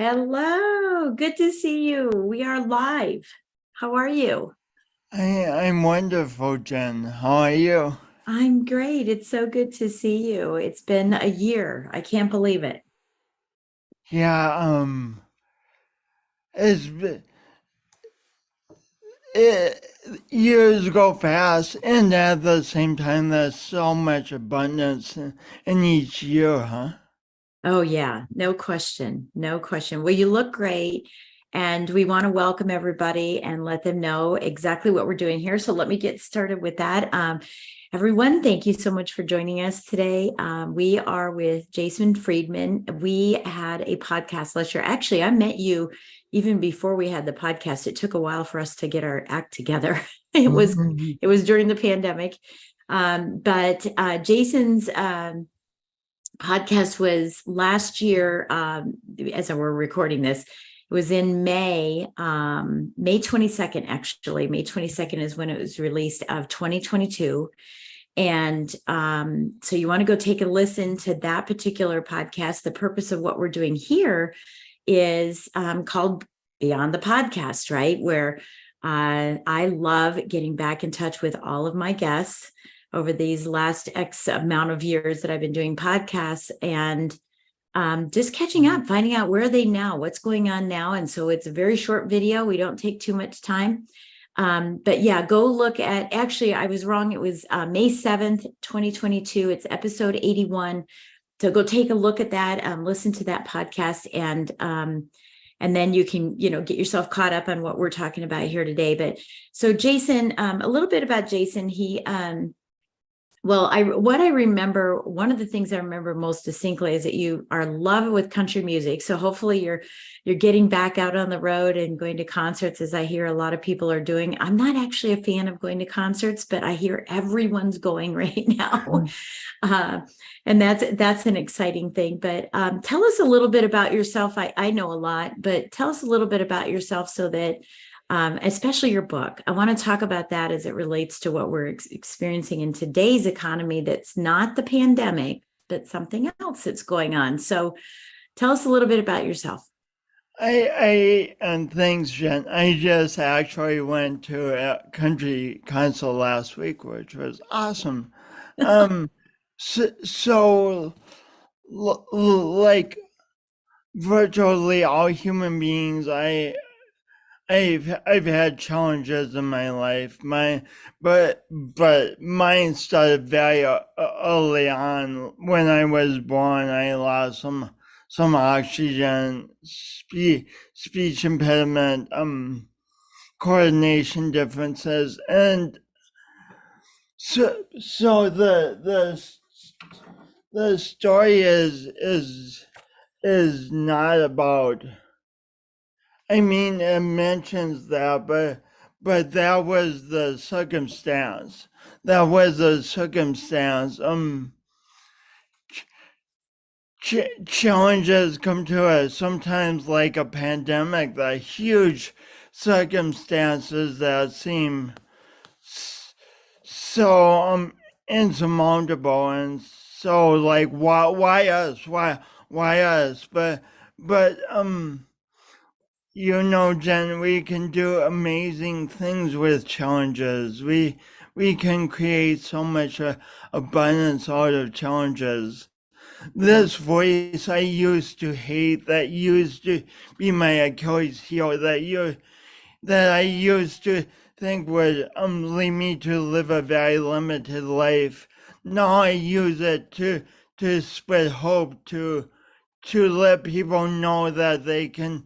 Hello, good to see you. We are live. How are you? I'm wonderful, Jen. How are you? I'm great. It's so good to see you. It's been a year. I can't believe it. Yeah, it's it, years go fast, and at the same time, there's so much abundance in each year, huh? Oh, yeah, no question. No question. Well, you look great. And we want to welcome everybody and let them know exactly what we're doing here. So let me get started with that. Everyone, thank you so much for joining us today. We are with Jason Freeman. We had a podcast last year. Actually, I met you even before we had the podcast. It took a while for us to get our act together. It was Mhm. it was during the pandemic. But Jason's podcast was last year, as we're recording this. It was in May, May 22nd, actually. May 22nd is when it was released of 2022. And so you want to go take a listen to that particular podcast. The purpose of what we're doing here is called Beyond the Podcast, right? Where I love getting back in touch with all of my guests over these last X amount of years that I've been doing podcasts and just catching up, finding out where are they now, what's going on now. And so it's a very short video. We don't take too much time. But yeah, go look at, actually, I was wrong. It was May 7th, 2022. It's episode 81. So go take a look at that, listen to that podcast, and then you can, get yourself caught up on what we're talking about here today. But so Jason, a little bit about Jason. What I remember, one of the things I remember most distinctly is that you are in love with country music. So hopefully you're getting back out on the road and going to concerts, as I hear a lot of people are doing. I'm not actually a fan of going to concerts, but I hear everyone's going right now. Uh, and that's an exciting thing. But tell us a little bit about yourself. I know a lot, but tell us a little bit about yourself so that especially your book. I want to talk about that as it relates to what we're experiencing in today's economy that's not the pandemic, but something else that's going on. So tell us a little bit about yourself. And thanks, Jen. I just actually went to a country concert last week, which was awesome. Um, so like virtually all human beings, I've had challenges in my life. But mine started very early on. When I was born, I lost some oxygen, speech impediment, coordination differences, and so the story is not about. I mean, it mentions that, but that was the circumstance. That was the circumstance. Challenges come to us sometimes like a pandemic. The huge circumstances that seem so insurmountable and so like why us why us but Jen, we can do amazing things with challenges. We can create so much abundance out of challenges. Yeah. This voice I used to hate, that used to be my Achilles heel, that I used to think would lead me to live a very limited life. Now I use it to spread hope, to let people know that they can,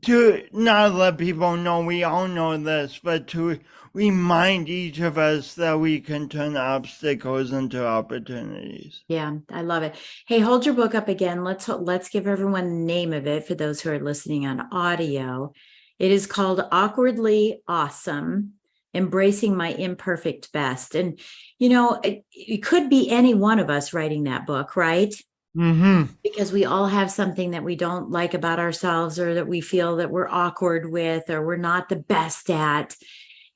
to not let people know we all know this, but to remind each of us that we can turn obstacles into opportunities. Yeah, I love it. Hey, hold your book up again. Let's give everyone the name of it for those who are listening on audio. It is called Awkwardly Awesome: Embracing My Imperfect Best. And it could be any one of us writing that book, right? Mm-hmm. Because we all have something that we don't like about ourselves or that we feel that we're awkward with or we're not the best at.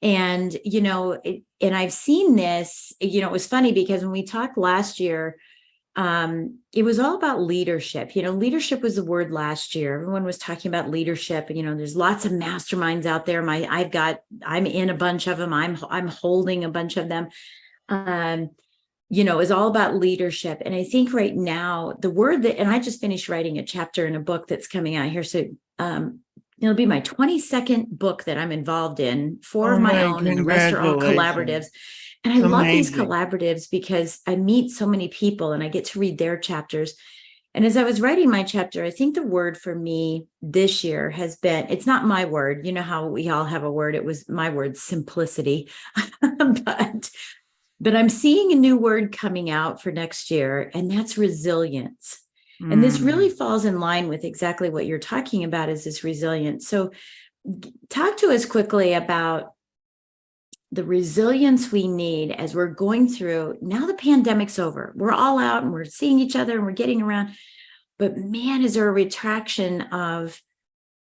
And and I've seen this. It was funny because when we talked last year, it was all about leadership. Leadership was the word last year. Everyone was talking about leadership. There's lots of masterminds out there. I'm in a bunch of them. I'm holding a bunch of them. It was all about leadership. And I think right now the word and I just finished writing a chapter in a book that's coming out here. So, it'll be my 22nd book that I'm involved in, 4 of my own, and the rest are all collaboratives. And I love these collaboratives because I meet so many people and I get to read their chapters. And as I was writing my chapter, I think the word for me this year has been, it's not my word. You know how we all have a word. It was my word, simplicity. But I'm seeing a new word coming out for next year, and that's resilience. And this really falls in line with exactly what you're talking about, is this resilience. So talk to us quickly about the resilience we need as we're going through. Now the pandemic's over. We're all out and we're seeing each other and we're getting around. But man, is there a retraction of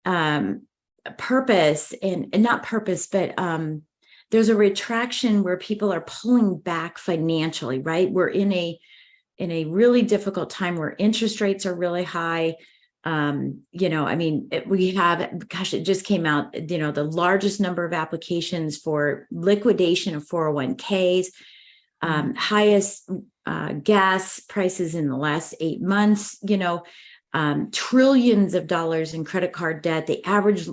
purpose and not purpose, but there's a retraction where people are pulling back financially, right? We're in a really difficult time where interest rates are really high. We have, gosh, it just came out, the largest number of applications for liquidation of 401ks, highest gas prices in the last 8 months, trillions of dollars in credit card debt. The average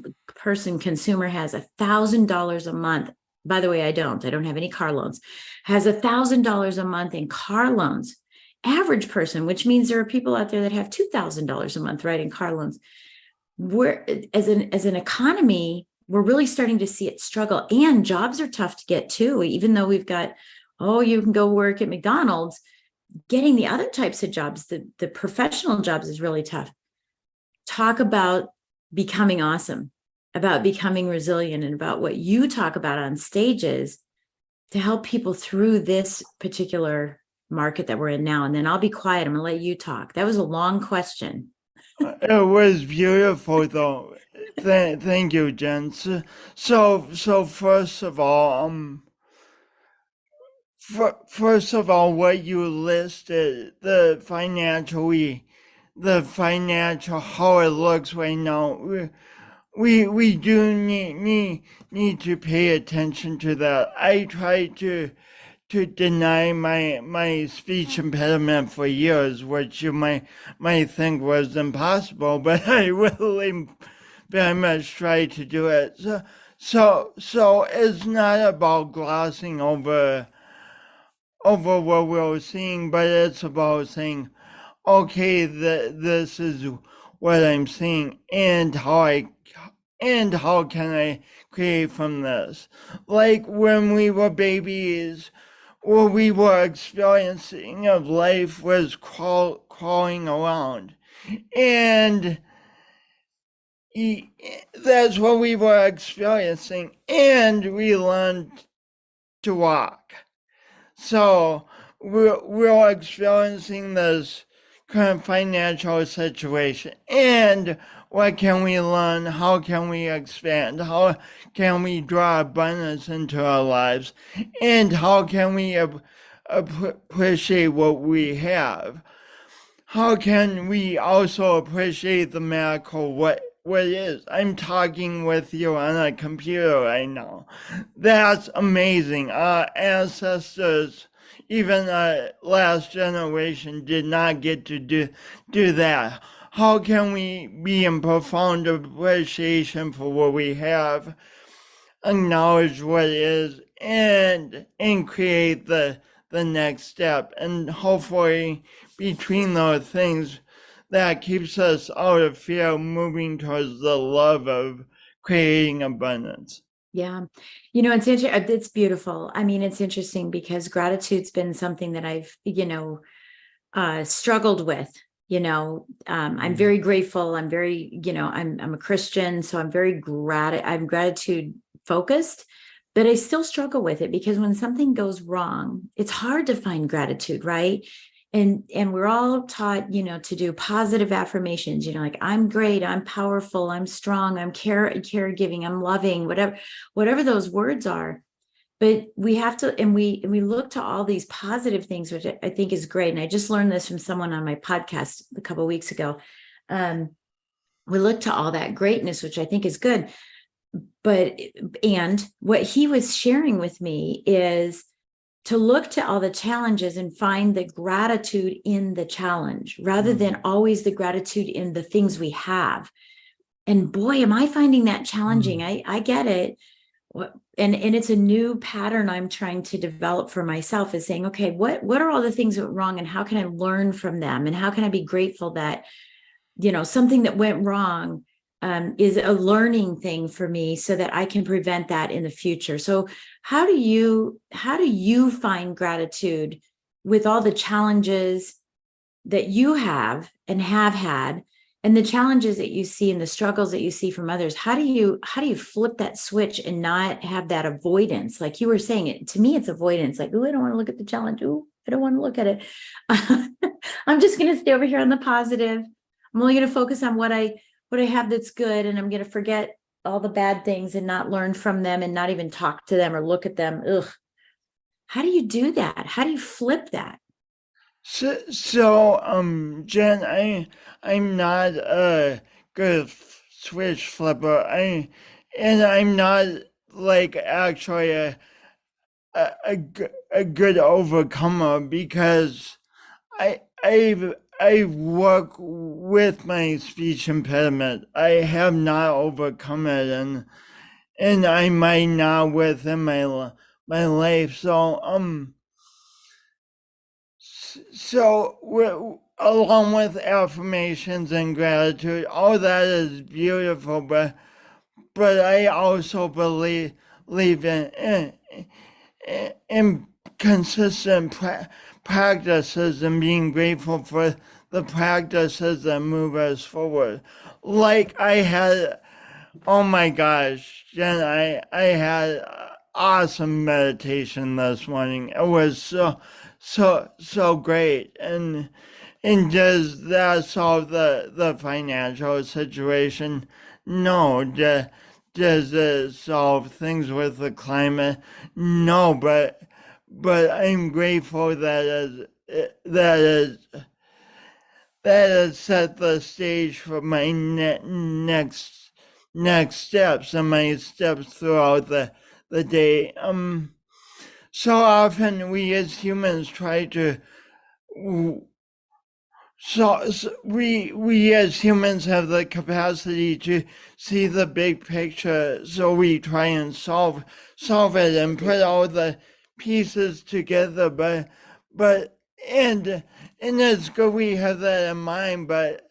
consumer has $1,000 a month. By the way, I don't have any car loans, has $1,000 a month in car loans. Average person, which means there are people out there that have $2,000 a month, right, in car loans. We're as an economy, we're really starting to see it struggle, and jobs are tough to get too. Even though we've got, you can go work at McDonald's, getting the other types of jobs, the professional jobs, is really tough. Talk about becoming awesome, about becoming resilient, and about what you talk about on stages to help people through this particular market that we're in now. And then I'll be quiet. I'm gonna let you talk. That was a long question. It was beautiful, though. Thank you, Jen. So first of all, what you listed, the financial, how it looks right now. We do need to pay attention to that. I try to deny my speech impediment for years, which you might think was impossible, but I really very much try to do it. So it's not about glossing over what we're seeing, but it's about saying, okay, this is what I'm seeing, and how can I create from this? Like when we were babies, what we were experiencing of life was crawling around. And that's what we were experiencing. And we learned to walk. So we're experiencing this current financial situation. And what can we learn? How can we expand? How can we draw abundance into our lives? And how can we appreciate what we have? How can we also appreciate the miracle, what is? I'm talking with you on a computer right now. That's amazing. Our ancestors, even our last generation, did not get to do that. How can we be in profound appreciation for what we have, acknowledge what is, and create the next step? And hopefully between those things, that keeps us out of fear, moving towards the love of creating abundance. Yeah. It's beautiful. I mean, it's interesting because gratitude's been something that I've, struggled with. I'm very grateful. I'm very, I'm a Christian, so I'm very I'm gratitude focused, but I still struggle with it because when something goes wrong, it's hard to find gratitude, right? And we're all taught, to do positive affirmations, like I'm great, I'm powerful, I'm strong, I'm caregiving, I'm loving, whatever those words are. but we have to, and we look to all these positive things, which I think is great. And I just learned this from someone on my podcast a couple of weeks ago. We look to all that greatness, which I think is good. But, and what he was sharing with me is to look to all the challenges and find the gratitude in the challenge rather than always the gratitude in the things we have. And boy, am I finding that challenging. I get it. And it's a new pattern I'm trying to develop for myself, is saying, okay, what are all the things that went wrong and how can I learn from them? And how can I be grateful that, something that went wrong is a learning thing for me so that I can prevent that in the future. So how do you find gratitude with all the challenges that you have and have had, and the challenges that you see and the struggles that you see from others? How do you flip that switch and not have that avoidance? Like you were saying, it to me, it's avoidance. Like, oh, I don't want to look at the challenge. Oh, I don't want to look at it. I'm just going to stay over here on the positive. I'm only going to focus on what I have that's good, and I'm going to forget all the bad things and not learn from them and not even talk to them or look at them. Ugh. How do you do that? How do you flip that? So, Jen, I'm not a good switch flipper. And I'm not like actually a good overcomer because I work with my speech impediment. I have not overcome it, and I might not within my life. So along with affirmations and gratitude, all that is beautiful, but I also believe in consistent practices and being grateful for the practices that move us forward. Like I had, oh my gosh, Jen, I had awesome meditation this morning. It was so great, and does that solve the financial situation? No. Does it solve things with the climate? No, but I'm grateful that it set the stage for my next steps and my steps throughout the day. So often we as humans try to so we as humans have the capacity to see the big picture, so we try and solve it and put all the pieces together. But and it's good we have that in mind, but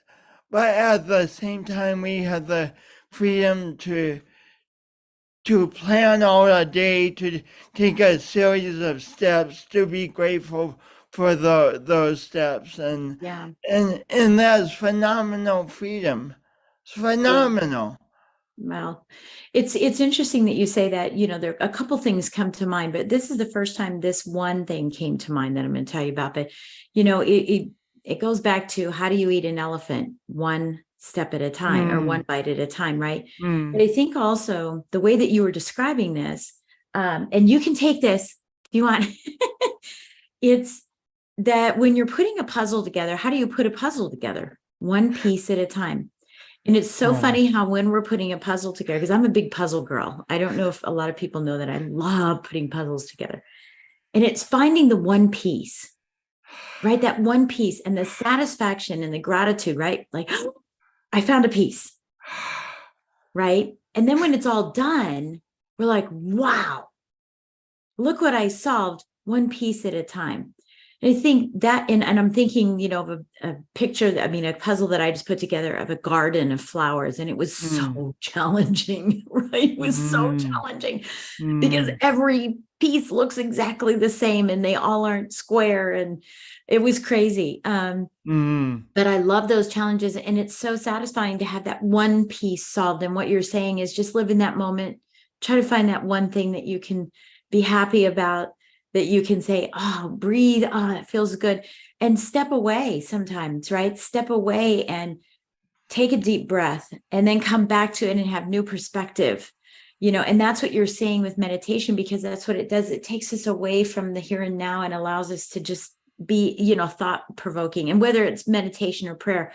at the same time we have the freedom to plan out a day, to take a series of steps, to be grateful for those steps, Yeah. and that's phenomenal freedom. It's phenomenal. Well, it's interesting that you say that. There a couple things come to mind, but this is the first time this one thing came to mind that I'm going to tell you about. But it goes back to, how do you eat an elephant? One step at a time, or one bite at a time, right? But I think also the way that you were describing this, and you can take this if you want. It's that when you're putting a puzzle together, how do you put a puzzle together? One piece at a time. And it's so funny how when we're putting a puzzle together, because I'm a big puzzle girl. I don't know if a lot of people know that I love putting puzzles together. And it's finding the one piece, right? That one piece, and the satisfaction and the gratitude, right? Like, oh, I found a piece, right? And then when it's all done, we're like, wow, look what I solved, one piece at a time. And I think that, and I'm thinking, of a picture, a puzzle that I just put together of a garden of flowers. And it was so challenging, right? It was so challenging because every piece looks exactly the same and they all aren't square. And it was crazy. But I love those challenges. And it's so satisfying to have that one piece solved. And what you're saying is just live in that moment. Try to find that one thing that you can be happy about, that you can say, oh, breathe, oh, it feels good. And step away sometimes, right? Step away and take a deep breath and then come back to it and have new perspective. And that's what you're saying with meditation, because that's what it does. It takes us away from the here and now and allows us to just be, thought provoking. And whether it's meditation or prayer,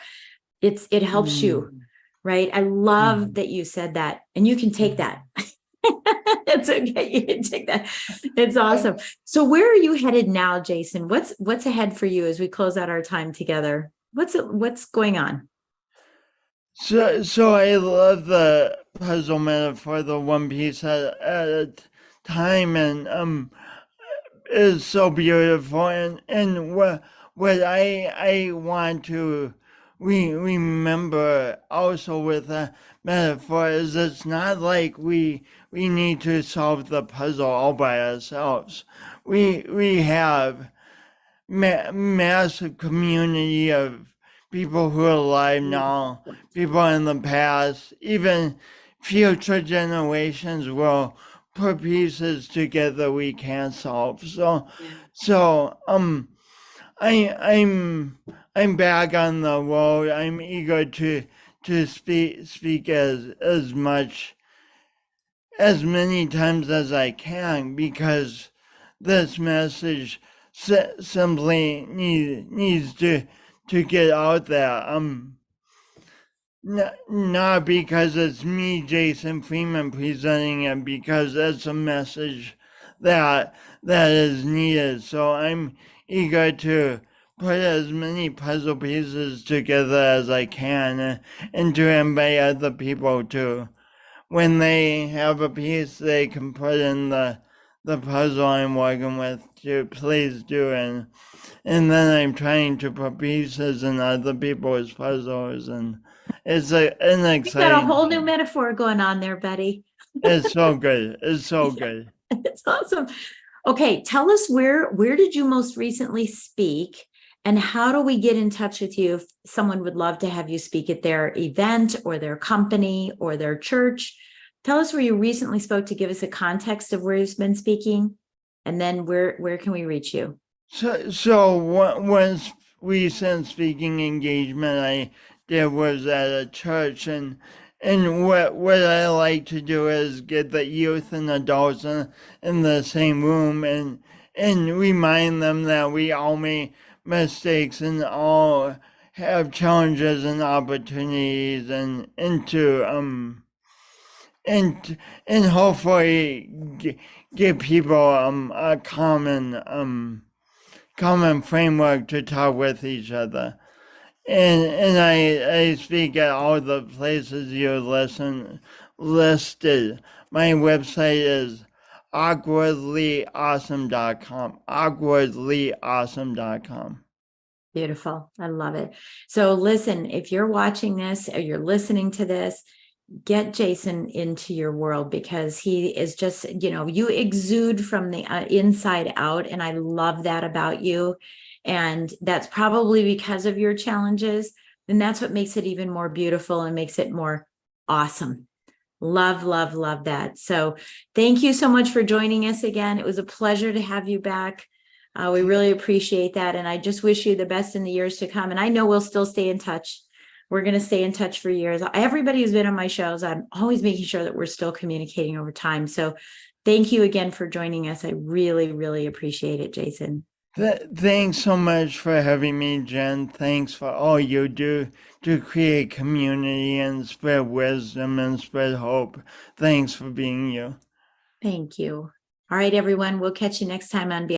it helps you, Mm, right? I love mm, that you said that, and you can take mm. that. It's okay. You can take that. It's Uh, awesome. So where are you headed now, Jason? What's ahead for you as we close out our time together? What's going on? so I love the puzzle metaphor, the one piece at a time, and is so beautiful. And what I want to remember also with a metaphor is it's not like we need to solve the puzzle all by ourselves. We have massive community of people who are alive now, people in the past, even future generations will put pieces together we can't solve. So I'm back on the road. I'm eager to speak as much as many times as I can because this message simply needs to get out there. Not because it's me, Jason Freeman, presenting it, because it's a message that is needed. So I'm eager to put as many puzzle pieces together as I can, and to invite other people to when they have a piece they can put in the puzzle I'm working with to please do, and then I'm trying to put pieces in other people's puzzles, and it's an We've got a exciting whole new thing. metaphor going on there, buddy. It's so good. It's so good. It's awesome. Okay, tell us where did you most recently speak, and how do we get in touch with you if someone would love to have you speak at their event or their company or their church? Tell us where you recently spoke to give us a context of where you've been speaking, and then where can we reach you? So once recent speaking engagement I did was at a church, and what I like to do is get the youth and adults in the same room, and remind them that we all make mistakes and all have challenges and opportunities, and to and hopefully give people a common framework to talk with each other. And I speak at all the places you listed. My website is awkwardlyawesome.com. Awkwardlyawesome.com. Beautiful. I love it. So listen, if you're watching this or you're listening to this, get Jason into your world, because he is just, you exude from the inside out. And I love that about you. And that's probably because of your challenges. And that's what makes it even more beautiful and makes it more awesome. Love, love, love that. So thank you so much for joining us again. It was a pleasure to have you back. We really appreciate that. And I just wish you the best in the years to come. And I know we'll still stay in touch. We're going to stay in touch for years. Everybody who's been on my shows, I'm always making sure that we're still communicating over time. So thank you again for joining us. I really, really appreciate it, Jason. Thanks so much for having me, Jen. Thanks for all you do to create community and spread wisdom and spread hope. Thanks for being you. Thank you. All right, everyone. We'll catch you next time on